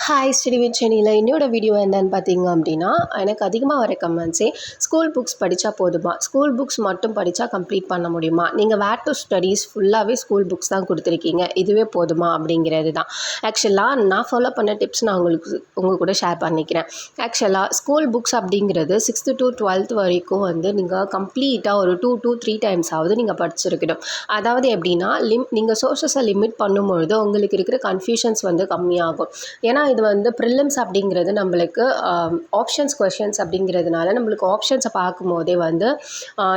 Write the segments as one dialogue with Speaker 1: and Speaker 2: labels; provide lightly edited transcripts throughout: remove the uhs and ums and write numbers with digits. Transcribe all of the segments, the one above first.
Speaker 1: Hi ஸ்ரீவித் சென்னையில் என்னோட video என்னன்னு பார்த்தீங்க அப்படின்னா, எனக்கு அதிகமாக வர கமெண்ட்ஸே ஸ்கூல் புக்ஸ் படித்தா போதுமா, ஸ்கூல் புக்ஸ் மட்டும் படித்தா கம்ப்ளீட் பண்ண முடியுமா, நீங்கள் வேர் டு ஸ்டடீஸ் ஃபுல்லாகவே ஸ்கூல் புக்ஸ் தான் கொடுத்துருக்கீங்க, இதுவே போதுமா அப்படிங்கிறது தான். ஆக்சுவலாக நான் ஃபாலோ பண்ண டிப்ஸ் நான் உங்கள் கூட ஷேர் பண்ணிக்கிறேன். ஆக்சுவலாக ஸ்கூல் புக்ஸ் அப்படிங்கிறது 6th to 12th வரைக்கும் நீங்கள் கம்ப்ளீட்டாக ஒரு 2 to 3 டைம்ஸ் ஆகுது நீங்கள் படிச்சிருக்கணும். அதாவது எப்படின்னா நீங்கள் சோர்ஸஸை லிமிட் பண்ணும்பொழுது உங்களுக்கு இருக்கிற கன்ஃபியூஷன்ஸ் கம்மியாகும். ஏன்னா இது ப்ரிலிம்ஸ் அப்படிங்கிறது நம்மளுக்கு ஆப்ஷன்ஸ் கொஷின்ஸ் அப்படிங்கிறதுனால நம்மளுக்கு ஆப்ஷன்ஸை பார்க்கும்போதே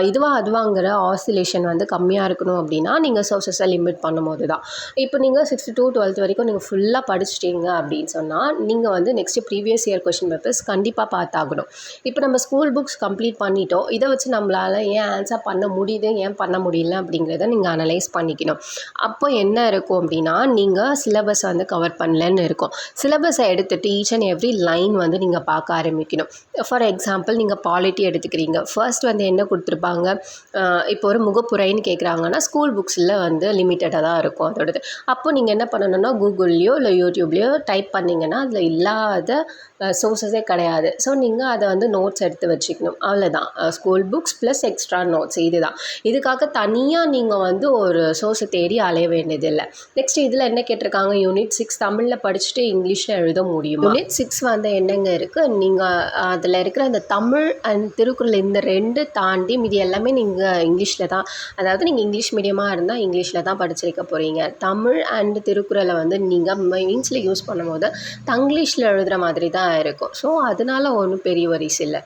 Speaker 1: இதுவா அதுவாங்கிற ஆசிலேஷன் கம்மியாக இருக்கணும் அப்படின்னா நீங்கள் சோர்ஸஸை லிமிட் பண்ணும்போது தான். இப்போ நீங்கள் 6th to 12th வரைக்கும் நீங்கள் ஃபுல்லாக படிச்சிட்டிங்க அப்படின்னு சொன்னால் நீங்கள் next previous year question papers கண்டிப்பாக பார்த்தாகணும். இப்போ நம்ம ஸ்கூல் புக்ஸ் கம்ப்ளீட் பண்ணிட்டோம், இதை வச்சு நம்மளால் ஏன் ஆன்சர் பண்ண முடியுது ஏன் பண்ண முடியல அப்படிங்கிறத நீங்கள் அனலைஸ் பண்ணிக்கணும். அப்போ என்ன இருக்கும் அப்படின்னா நீங்கள் சிலபஸ் கவர் பண்ணலன்னு இருக்கும். சிலபஸை எடுத்துகிட்டு ஈச் அண்ட் எவ்ரி லைன் நீங்கள் பார்க்க ஆரம்பிக்கணும். ஃபார் எக்ஸாம்பிள் நீங்கள் பாலிட்டி எடுத்துக்கிறீங்க, ஃபர்ஸ்ட் என்ன கொடுத்துருப்பாங்க, இப்போ ஒரு முகப்புரைன்னு கேட்குறாங்கன்னா ஸ்கூல் புக்ஸில் லிமிட்டடாக தான் இருக்கும் அதோடது. அப்போ நீங்கள் என்ன பண்ணணும்னா கூகுள்லேயோ இல்லை யூடியூப்லேயோ டைப் பண்ணிங்கன்னா அதில் இல்லாத சோர்ஸஸே கிடையாது. ஸோ நீங்கள் அதை நோட்ஸ் எடுத்து வச்சுக்கணும், அவ்வளோதான். School books plus extra notes இதுதான். இதுக்காக தனியாக நீங்கள் ஒரு சோர்ஸை தேடி அலைய வேண்டியதில்லை. நெக்ஸ்ட் இதில் என்ன கேட்டிருக்காங்க, யூனிட் 6 தமிழில் படிச்சுட்டு இங்கிலீஷில் எழுத முடியும். யூனிட் 6 என்னங்க இருக்குது, நீங்கள் அதில் இருக்கிற அந்த தமிழ் அண்ட் திருக்குறள் இந்த 2 தாண்டி மீதி எல்லாமே நீங்கள் இங்கிலீஷில் தான், அதாவது நீங்கள் இங்கிலீஷ் மீடியமாக இருந்தால் இங்கிலீஷில் தான் படிச்சிருக்க போகிறீங்க. தமிழ் அண்ட் திருக்குறளை நீங்கள் மெயின்ஸில் யூஸ் பண்ணும்போது தங்கிலீஷில் எழுதுகிற மாதிரி தான் இருக்கும். ஸோ அதனால் ஒன்றும் பெரிய வரிசை இல்லை.